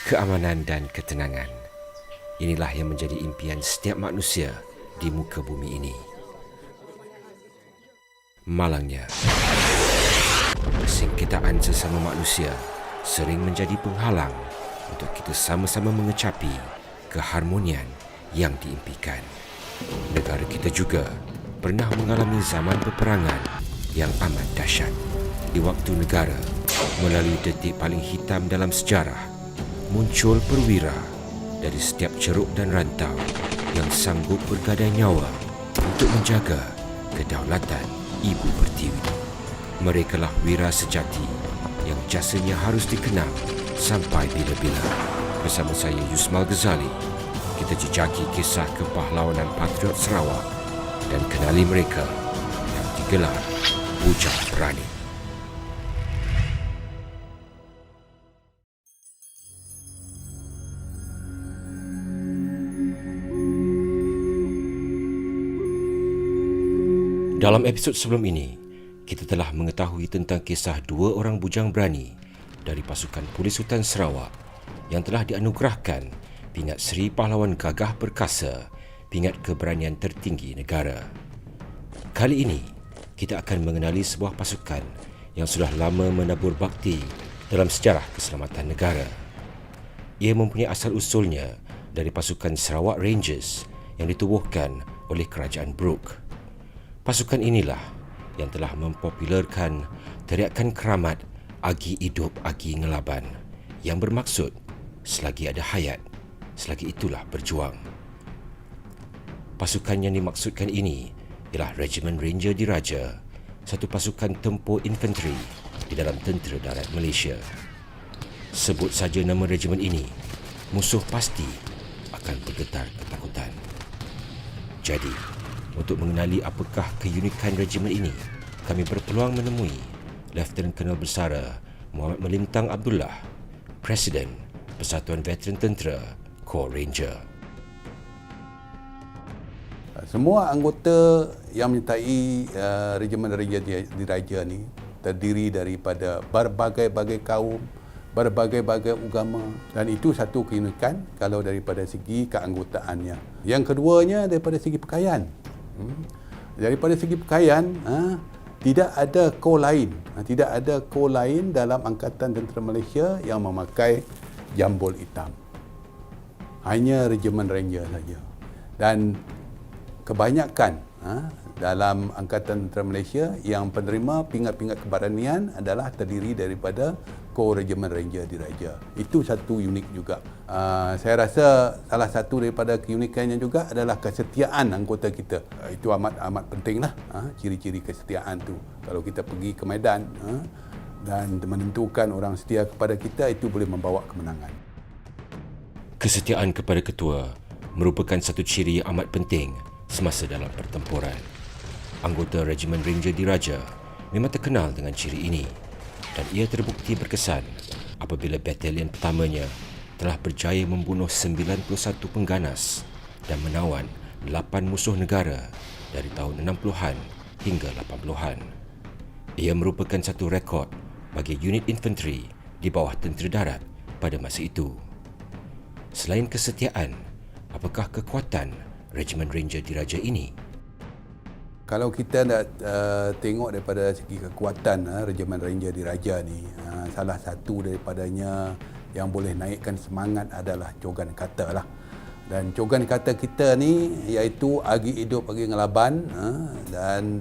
keamanan dan ketenangan. Inilah yang menjadi impian setiap manusia di muka bumi ini. Malangnya, persengketaan sesama manusia sering menjadi penghalang untuk kita sama-sama mengecapi keharmonian yang diimpikan. Negara kita juga pernah mengalami zaman peperangan yang amat dahsyat. Di waktu negara melalui detik paling hitam dalam sejarah, muncul perwira dari setiap ceruk dan rantau yang sanggup bergadai nyawa untuk menjaga kedaulatan Ibu Pertiwi. Merekalah wira sejati yang jasanya harus dikenang sampai bila-bila. Bersama saya Yusmal Ghazali, kita jejaki kisah kepahlawanan Patriot Sarawak dan kenali mereka yang digelar Bujang Berani. Dalam episod sebelum ini, kita telah mengetahui tentang kisah dua orang bujang berani dari pasukan Polis Hutan Sarawak yang telah dianugerahkan pingat Seri Pahlawan Gagah Perkasa, pingat keberanian tertinggi negara. Kali ini, kita akan mengenali sebuah pasukan yang sudah lama menabur bakti dalam sejarah keselamatan negara. Ia mempunyai asal-usulnya dari pasukan Sarawak Rangers yang ditubuhkan oleh Kerajaan Brooke. Pasukan inilah yang telah mempopularkan teriakan keramat Agi Hidup Agi Ngelaban yang bermaksud selagi ada hayat, selagi itulah berjuang. Pasukan yang dimaksudkan ini ialah Regimen Ranger Diraja, satu pasukan tempur infanteri di dalam tentera darat Malaysia. Sebut saja nama regimen ini, musuh pasti akan bergetar ketakutan. Jadi, untuk mengenali apakah keunikan regimen ini, kami berpeluang menemui Lieutenant Colonel Bersara Muhammad Melintang Abdullah, Presiden Persatuan Veteran Tentera Corps Ranger. Semua anggota yang menyertai Regimen Ranger Diraja ni terdiri daripada berbagai-bagai kaum, berbagai-bagai agama, dan itu satu keunikan kalau daripada segi keanggotaannya. Yang keduanya daripada segi pakaian. Daripada segi pakaian, tidak ada kor lain, tidak ada kor lain dalam Angkatan Tentera Malaysia yang memakai jambul hitam. Hanya Regimen Ranger saja. Dan kebanyakan dalam Angkatan Tentera Malaysia yang penerima pingat-pingat keberanian adalah terdiri daripada Kor Regimen Ranger Diraja. Itu satu unik juga. Saya rasa salah satu daripada keunikannya juga adalah kesetiaan anggota kita. Itu amat pentinglah, ciri-ciri kesetiaan tu. Kalau kita pergi ke medan dan menentukan orang setia kepada kita, itu boleh membawa kemenangan. Kesetiaan kepada ketua merupakan satu ciri yang amat penting semasa dalam pertempuran. Anggota Regimen Ranger Diraja memang terkenal dengan ciri ini, dan ia terbukti berkesan apabila batalion pertamanya telah berjaya membunuh 91 pengganas dan menawan 8 musuh negara dari tahun 60-an hingga 80-an. Ia merupakan satu rekod bagi unit infanteri di bawah tentera darat pada masa itu. Selain kesetiaan, apakah kekuatan Regimen Ranger Diraja ini? Kalau kita nak tengok daripada segi kekuatan Regimen Ranger Diraja ni, salah satu daripadanya yang boleh naikkan semangat adalah cogan kata lah. Dan cogan kata kita ni iaitu Agi Hidup Agi Ngelaban, dan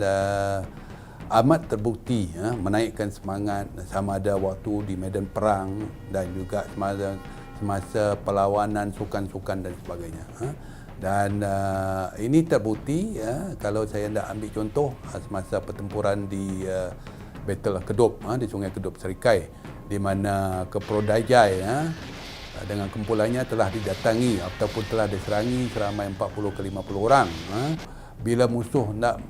amat terbukti menaikkan semangat sama ada waktu di medan perang dan juga semasa perlawanan sukan-sukan dan sebagainya. Dan ini terbukti kalau saya nak ambil contoh semasa pertempuran di Battle Kedup, di Sungai Kedup Serikai, di mana Keprodajai dengan kumpulannya telah didatangi ataupun telah diserangi seramai 40 ke 50 orang. Bila musuh nak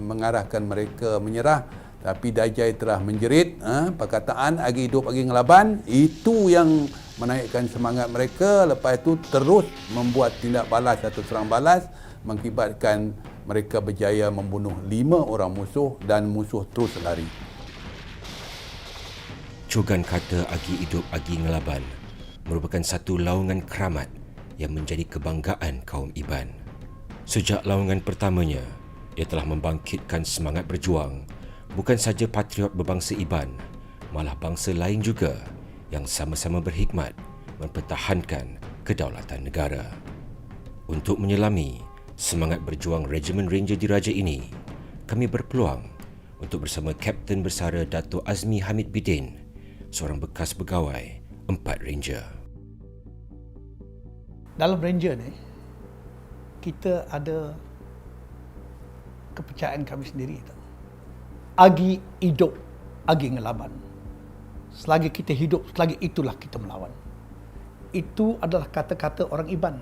mengarahkan mereka menyerah, tapi Dajai telah menjerit perkataan Agi Hidup Agi Ngelaban, itu yang menaikkan semangat mereka. Lepas itu terus membuat tindak balas atau serang balas, mengakibatkan mereka berjaya membunuh 5 orang musuh dan musuh terus lari. Cogan kata Agi Hidup Agi Ngelaban merupakan satu laungan keramat yang menjadi kebanggaan kaum Iban. Sejak laungan pertamanya, ia telah membangkitkan semangat berjuang bukan saja patriot berbangsa Iban, malah bangsa lain juga yang sama-sama berhikmat mempertahankan kedaulatan negara. Untuk menyelami semangat berjuang Regimen Ranger Diraja ini, kami berpeluang untuk bersama Kapten Bersara Dato' Azmi Hamid Bidin, seorang bekas pegawai 4 Ranger. Dalam Ranger ni, kita ada kepercayaan kami sendiri. Agi hidup, agi ngelaban. Selagi kita hidup, selagi itulah kita melawan. Itu adalah kata-kata orang Iban.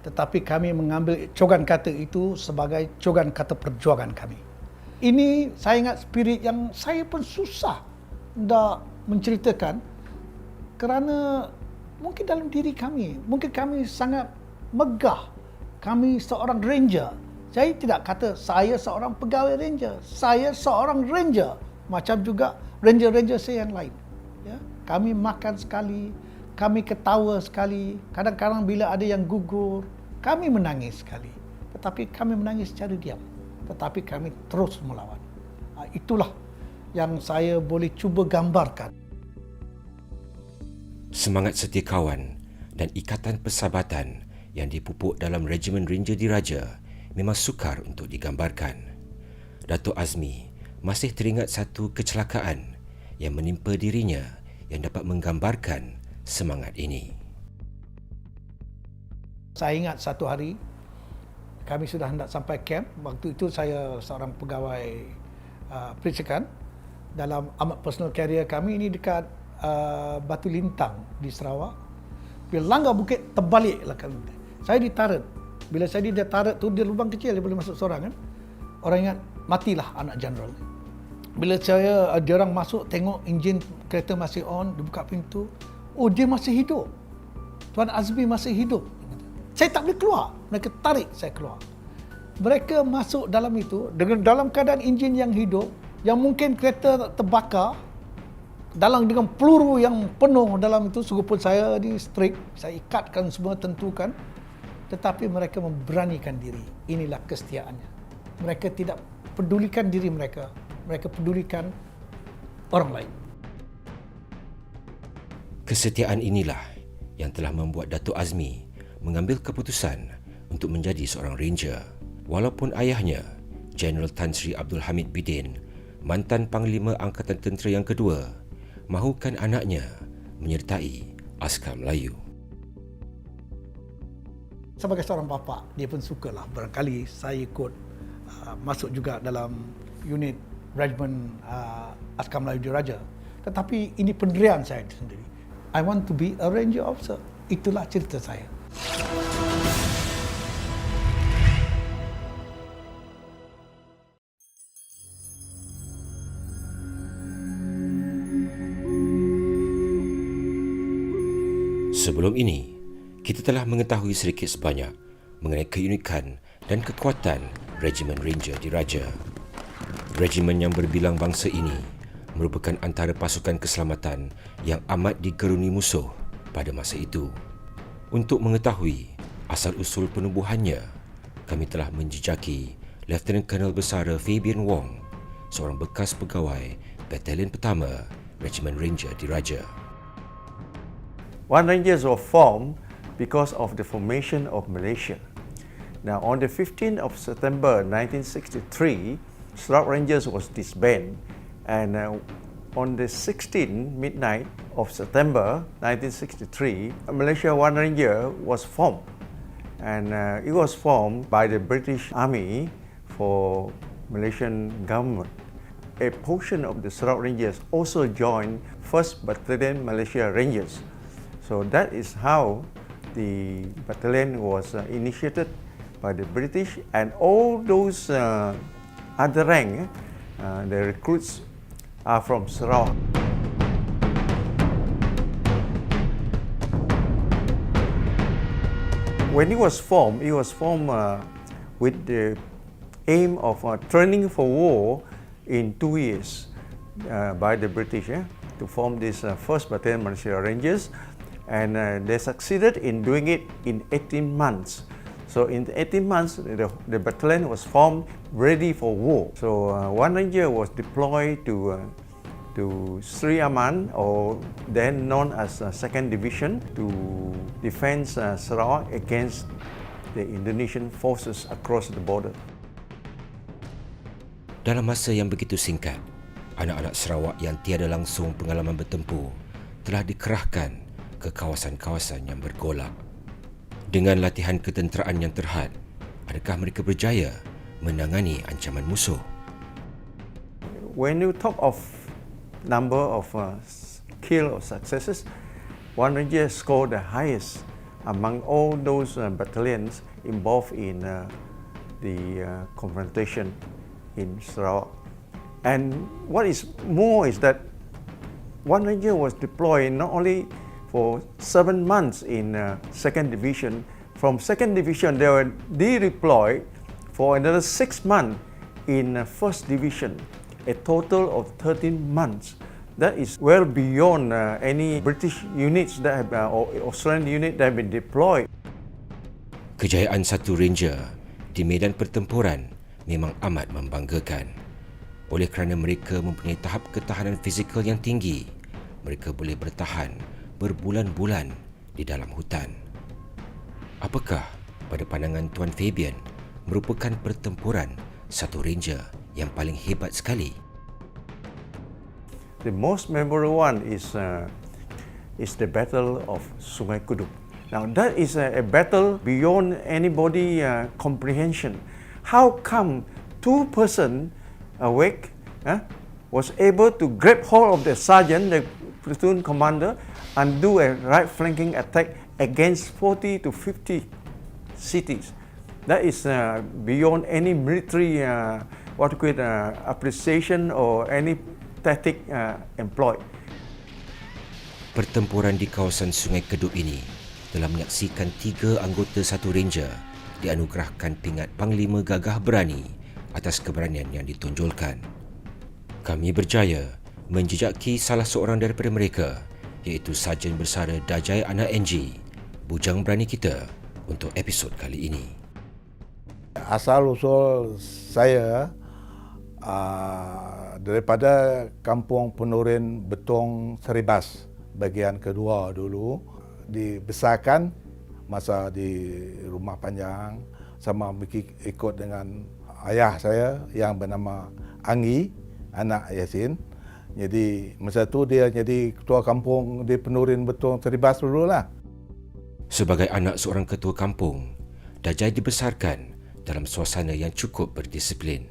Tetapi kami mengambil cogan kata itu sebagai cogan kata perjuangan kami. Ini saya ingat spirit yang saya pun susah nak menceritakan kerana mungkin dalam diri kami, mungkin kami sangat megah. Kami seorang ranger. Saya tidak kata saya seorang pegawai ranger. Saya seorang ranger. Macam juga ranger-ranger saya yang lain. Ya? Kami makan sekali, kami ketawa sekali. Kadang-kadang bila ada yang gugur, kami menangis sekali. Tetapi kami menangis secara diam. Tetapi kami terus melawan. Itulah yang saya boleh cuba gambarkan. Semangat setia kawan dan ikatan persahabatan yang dipupuk dalam Regimen Ranger Diraja memang sukar untuk digambarkan. Dato' Azmi masih teringat satu kecelakaan yang menimpa dirinya yang dapat menggambarkan semangat ini. Saya ingat satu hari kami sudah hendak sampai camp. Waktu itu saya seorang pegawai pericikan dalam amat personal carrier kami ini dekat Batu Lintang di Sarawak. Bila langgar bukit, terbaliklah kami. Saya ditarik. Bila saya ditarik tu, dia lubang kecil, dia boleh masuk seorang kan. Orang ingat, matilah anak jeneral. Bila dia orang masuk, tengok enjin kereta masih on, dia buka pintu. Oh, dia masih hidup. Tuan Azmi masih hidup. Saya tak boleh keluar. Mereka tarik saya keluar. Mereka masuk dalam itu dengan dalam keadaan enjin yang hidup, yang mungkin kereta terbakar dengan peluru yang penuh dalam itu. Sungguhpun saya di strik, saya ikatkan semua, tentukan, tetapi mereka memberanikan diri. Inilah kesetiaannya. Mereka tidak pedulikan diri mereka, mereka pedulikan orang lain. Kesetiaan inilah yang telah membuat Dato' Azmi mengambil keputusan untuk menjadi seorang ranger. Walaupun ayahnya, Jeneral Tan Sri Abdul Hamid Bidin, mantan Panglima Angkatan Tentera yang kedua, mahukan anaknya menyertai Askar Melayu. Sebagai seorang bapa, dia pun sukalah. Barangkali saya ikut masuk juga dalam unit Regiment Askar Melayu Diraja. Tetapi ini pendirian saya sendiri. I want to be a ranger officer. Itulah cerita saya. Sebelum ini, kita telah mengetahui sedikit sebanyak mengenai keunikan dan kekuatan Regimen Ranger Diraja. Regimen yang berbilang bangsa ini merupakan antara pasukan keselamatan yang amat digeruni musuh pada masa itu. Untuk mengetahui asal-usul penubuhannya, kami telah menjejaki Lieutenant Colonel Bersara Fabian Wong, seorang bekas pegawai Batalion Pertama Regimen Ranger Diraja. One Rangers were formed because of the formation of Malaysia. Now, on the 15th of September 1963, Sarawak Rangers was disbanded, and on the 16th midnight of September 1963, Malaysia One Ranger was formed, and it was formed by the British Army for Malaysian government. A portion of the Sarawak Rangers also joined 1st Battalion Malaysia Rangers. So that is how the battalion was initiated by the British, and all those other rank, the recruits are from Sarawak. When it was formed with the aim of training for war in 2 years by the British to form this 1st Battalion Malaysia Rangers. and they succeeded in doing it in 18 months. So in 18 months, the battalion was formed, ready for war. So one ranger was deployed to Sri Aman, or then known as 2nd Division, to defend Sarawak against the Indonesian forces across the border. Dalam masa yang begitu singkat, anak-anak Sarawak yang tiada langsung pengalaman bertempur telah dikerahkan ke kawasan-kawasan yang bergolak. Dengan latihan ketenteraan yang terhad, adakah mereka berjaya menangani ancaman musuh? When you talk of number of kill or successes, One Ranger scored the highest among all those battalions involved in the confrontation in Sarawak. And what is more is that One Ranger was deployed not only for 7 months in 2nd Division. From 2nd Division, they were redeployed for another 6 months in 1st Division, a total of 13 months. That is well beyond any British units that have, or Australian unit that have been deployed. Kejayaan satu Ranger di medan pertempuran memang amat membanggakan. Oleh kerana mereka mempunyai tahap ketahanan fizikal yang tinggi, mereka boleh bertahan berbulan-bulan di dalam hutan. Apakah pada pandangan Tuan Fabian merupakan pertempuran satu Ranger yang paling hebat sekali? The most memorable one is the Battle of Sungai Kuduk. Now that is a battle beyond anybody comprehension. How come two person awake was able to grab hold of the sergeant, the platoon commander, and do a right flanking attack against 40 to 50 cities? That is beyond any military appreciation or any tactic employed. Pertempuran di kawasan Sungai Kedut ini telah menyaksikan 3 anggota satu Ranger dianugerahkan pingat Panglima Gagah Berani atas keberanian yang ditonjolkan. Kami berjaya menjejaki salah seorang daripada mereka, iaitu Sarjan Bersara Dajai Anak NG, bujang berani kita untuk episod kali ini. Asal-usul saya daripada Kampung Penurin Betong Seribas bahagian kedua dulu, dibesarkan masa di Rumah Panjang sama ikut dengan ayah saya yang bernama Anggi, anak Yasin. Jadi masa tu dia jadi ketua kampung di Penurin Betong Seribas dululah. Sebagai anak seorang ketua kampung, Dajai dibesarkan dalam suasana yang cukup berdisiplin.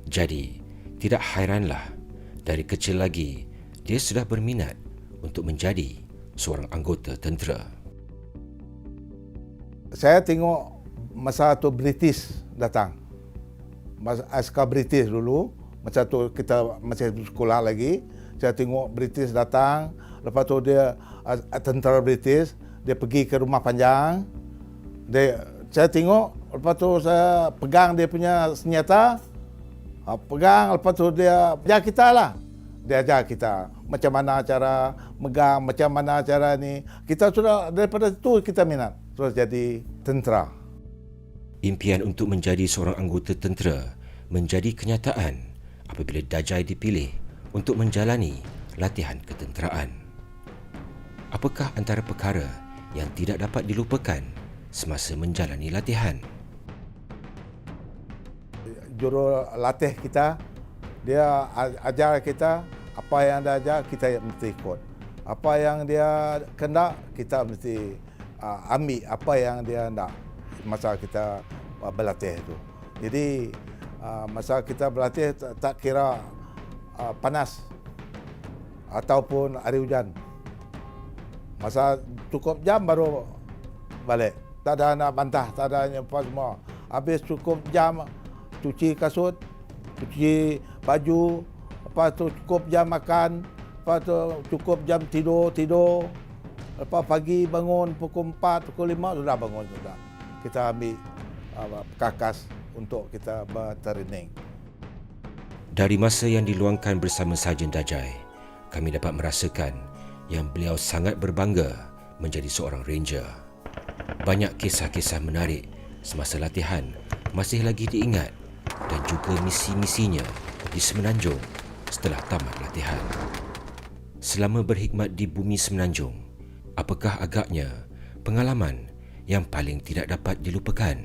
Jadi, tidak hairanlah dari kecil lagi dia sudah berminat untuk menjadi seorang anggota tentera. Saya tengok masa tu British datang. Askar British dulu, masa tu kita masih sekolah lagi. Saya tengok British datang, lepas tu dia tentera British, dia pergi ke Rumah Panjang. Saya tengok, lepas tu saya pegang dia punya senjata. Pegang, lepas tu dia ajar kita lah. Dia ajar kita macam mana cara megang, macam mana cara ni. Kita sudah daripada itu kita minat. Terus jadi tentera. Impian untuk menjadi seorang anggota tentera menjadi kenyataan apabila Dajai dipilih untuk menjalani latihan ketenteraan. Apakah antara perkara yang tidak dapat dilupakan semasa menjalani latihan? Juru latih kita, dia ajar kita, apa yang dia ajar kita mesti ikut. Apa yang dia kendak kita mesti ambil apa yang dia nak masa kita berlatih itu. Jadi masa kita berlatih tak kira panas ataupun hari hujan. Masa cukup jam baru balik. Tak ada nak bantah, tak ada apa semua. Habis cukup jam cuci kasut, cuci baju, lepas tu cukup jam makan, lepas tu cukup jam tidur. Lepas pagi bangun pukul 4, pukul 5 sudah bangun sudah. Kita ambil kakas untuk kita bertraining. Dari masa yang diluangkan bersama Sarjan Dajai, kami dapat merasakan yang beliau sangat berbangga menjadi seorang ranger. Banyak kisah-kisah menarik semasa latihan masih lagi diingat dan juga misi-misinya di Semenanjung setelah tamat latihan. Selama berkhidmat di bumi Semenanjung, apakah agaknya pengalaman yang paling tidak dapat dilupakan?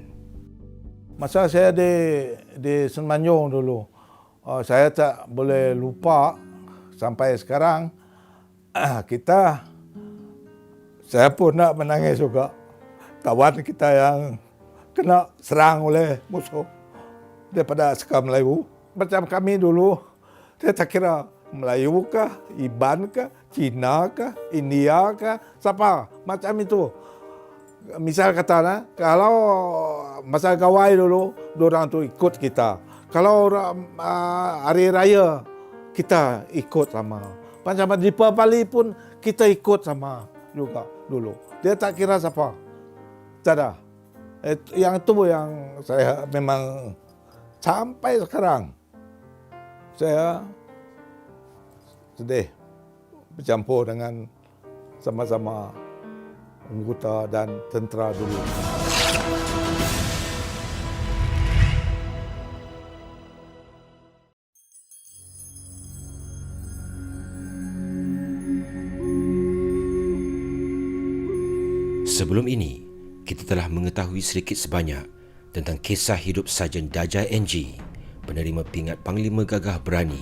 Masa saya di Semenanjung dulu, saya tak boleh lupa sampai sekarang. Saya pun nak menangis juga. Kawan kita yang kena serang oleh musuh daripada Askar Melayu. Macam kami dulu, saya tak kira Melayu kah, Iban kah, Cina kah, India kah, siapa macam itu. Misal kata, kalau masa gawai dulu, diorang tu ikut kita. Kalau hari raya, kita ikut sama. Macam di Pali pun kita ikut sama juga dulu. Dia tak kira siapa. Tak ada. Yang itu yang saya memang sampai sekarang saya sedih bercampur dengan sama-sama anggota dan tentera dulu. Sebelum ini, kita telah mengetahui sedikit sebanyak tentang kisah hidup Sarjan Dajai NG, penerima pingat Panglima Gagah Berani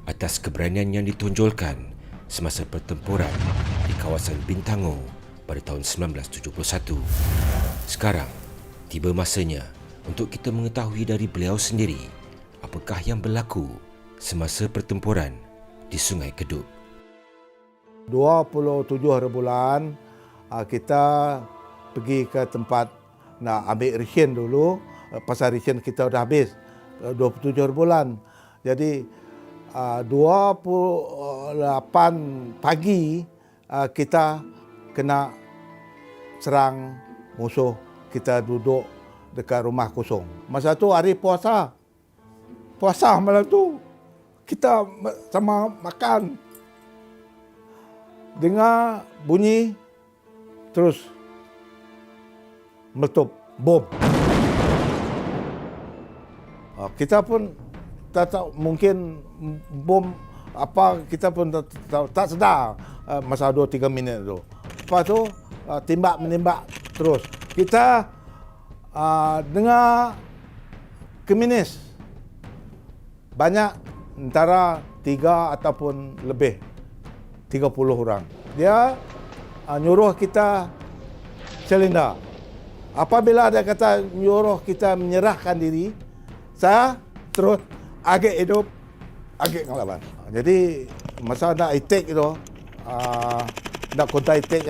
atas keberanian yang ditonjolkan semasa pertempuran di kawasan Bintango pada tahun 1971. Sekarang, tiba masanya untuk kita mengetahui dari beliau sendiri apakah yang berlaku semasa pertempuran di Sungai Kedup. 27 hari bulan, kita pergi ke tempat nak ambil ration dulu. Pasal ration kita dah habis 27 hari bulan. Jadi 28 pagi kita kena serang musuh. Kita duduk dekat rumah kosong. Masa tu hari puasa. Puasa malam tu. Kita sama makan. Dengar bunyi, terus meletup bom. Kita pun tak tahu, mungkin bom apa, kita pun tak sedar masa 2-3 minit tu. Lepas tu menembak terus. Kita dengar keminis banyak, antara 3 ataupun lebih 30 orang. Dia nyuruh kita silinder. Apabila dia kata nyuruh kita menyerahkan diri, saya terus agak hidup, agak ngelawan. Jadi masa nak itik itu, nak kontak itik,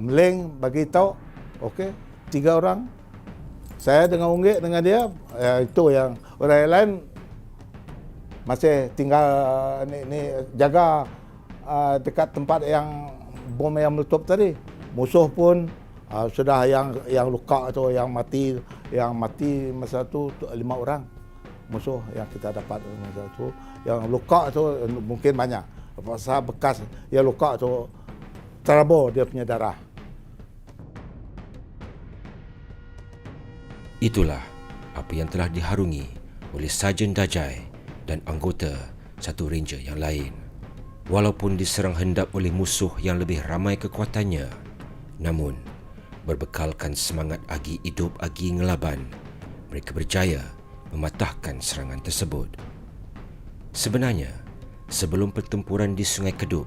Meleng bagi tahu, okey, 3 orang. Saya dengan Unggik dengan dia, itu yang orang lain masih tinggal ni jaga dekat tempat yang bom yang meletup tadi. Musuh pun sudah yang luka tu, yang mati masa tu 5 orang. Musuh yang kita dapat masa tu, yang luka tu mungkin banyak. Pasal bekas yang luka tu terabur dia punya darah. Itulah apa yang telah diharungi oleh Sarjan Dajai dan anggota satu ranger yang lain. Walaupun diserang hendap oleh musuh yang lebih ramai kekuatannya, namun berbekalkan semangat agi hidup agi ngelaban, mereka berjaya mematahkan serangan tersebut. Sebenarnya, sebelum pertempuran di Sungai Kedup,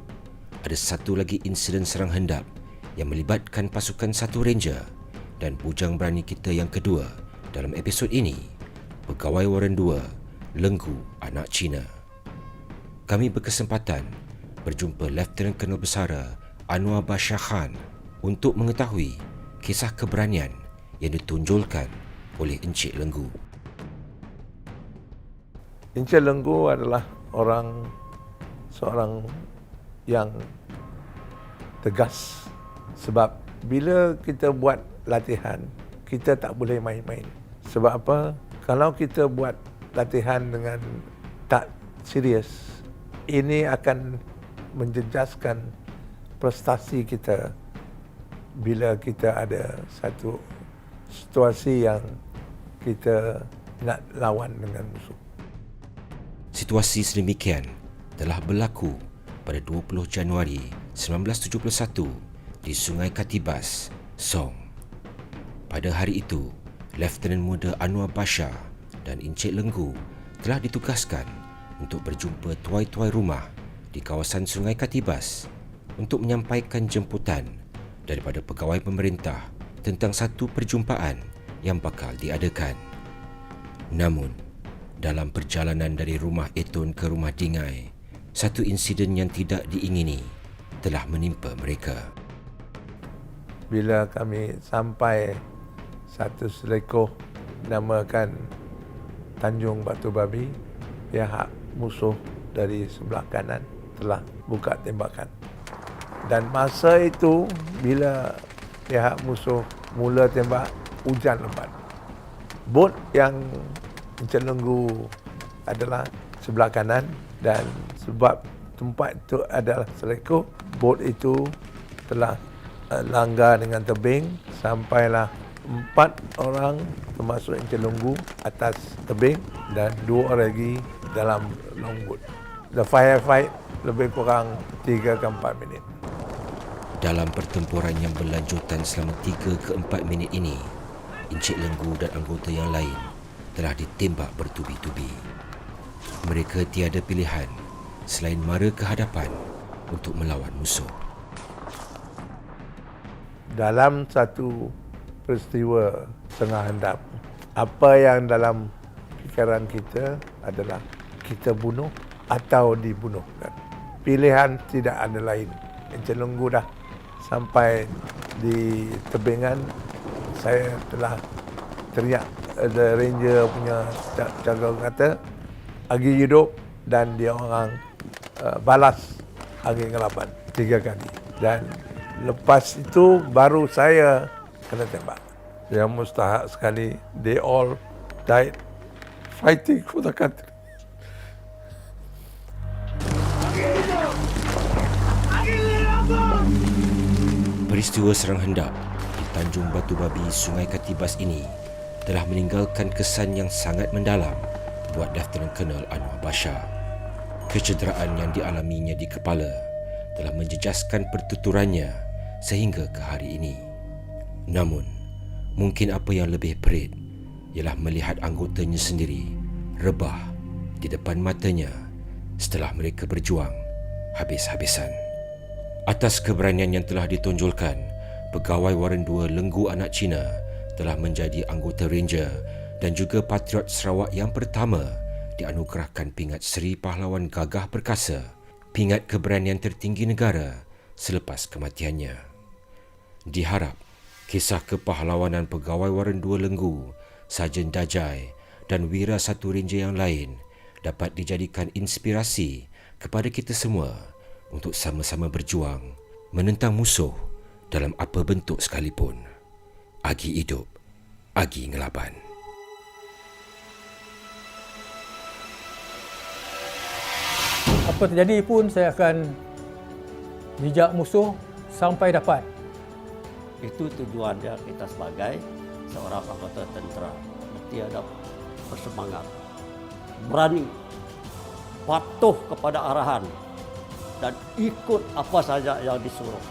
ada satu lagi insiden serang hendap yang melibatkan pasukan satu ranger dan bujang berani kita yang kedua dalam episod ini, Pegawai Waran 2, Lenggu Anak Cina. Kami berkesempatan berjumpa Lieutenant Colonel Besara Anwar Bashar Khan untuk mengetahui kisah keberanian yang ditonjolkan oleh Encik Lenggu. Encik Lenggu adalah seorang yang tegas. Sebab bila kita buat latihan, kita tak boleh main-main. Sebab apa? Kalau kita buat latihan dengan tak serius, ini akan menjejaskan prestasi kita bila kita ada satu situasi yang kita nak lawan dengan musuh. Situasi sedemikian telah berlaku pada 20 Januari 1971 di Sungai Katibas, Song. Pada hari itu, Lieutenant Muda Anwar Bashar dan Encik Lenggu telah ditugaskan untuk berjumpa tuai-tuai rumah di kawasan Sungai Katibas untuk menyampaikan jemputan daripada pegawai pemerintah tentang satu perjumpaan yang bakal diadakan. Namun, dalam perjalanan dari rumah Etun ke rumah Dingai, satu insiden yang tidak diingini telah menimpa mereka. Bila kami sampai satu selekoh namakan Tanjung Batu Babi, pihak musuh dari sebelah kanan telah buka tembakan. Dan masa itu bila pihak musuh mula tembak, hujan lebat. Bot yang Encik Lenggu adalah sebelah kanan dan sebab tempat itu adalah selekoh, bot itu telah langgar dengan tebing sampailah 4 orang termasuk Encik Lenggu atas tebing dan 2 orang lagi dalam longboat. The firefight lebih kurang 3 ke 4 minit. Dalam pertempuran yang berlanjutan selama 3 ke 4 minit ini, Encik Lenggu dan anggota yang lain telah ditembak bertubi-tubi. Mereka tiada pilihan selain mara ke hadapan untuk melawan musuh. Dalam satu peristiwa tengah hendap, apa yang dalam fikiran kita adalah kita bunuh atau dibunuhkan. Pilihan tidak ada lain. Encik Lenggu dah sampai di tebingan, saya telah teriak, ada ranger punya jaga kata, Agi hidup, dan dia orang balas Agi ngelaban 3 kali. Dan lepas itu baru saya kena tembak. Yang mustahak sekali, they all died fighting for the country. Peristiwa serang hendap di Tanjung Batu Babi, Sungai Katibas ini telah meninggalkan kesan yang sangat mendalam buat Lieutenant Colonel Anwar Bashar. Kecederaan yang dialaminya di kepala telah menjejaskan pertuturannya sehingga ke hari ini. Namun, mungkin apa yang lebih perit ialah melihat anggotanya sendiri rebah di depan matanya setelah mereka berjuang habis-habisan. Atas keberanian yang telah ditonjolkan, Pegawai Waran 2 Lenggu Anak Cina telah menjadi anggota Ranger dan juga Patriot Sarawak yang pertama dianugerahkan pingat Seri Pahlawan Gagah Perkasa, pingat keberanian tertinggi negara selepas kematiannya. Diharap kisah kepahlawanan Pegawai Waran 2 Lenggu, Sarjan Dajai dan Wira 1 Ranger yang lain dapat dijadikan inspirasi kepada kita semua untuk sama-sama berjuang menentang musuh dalam apa bentuk sekalipun. Agi hidup, Agi ngelaban. Apa terjadi pun saya akan bijak musuh sampai dapat. Itu tujuannya kita sebagai seorang anggota tentera. Mesti ada bersemangat, berani, patuh kepada arahan dan ikut apa saja yang disuruh.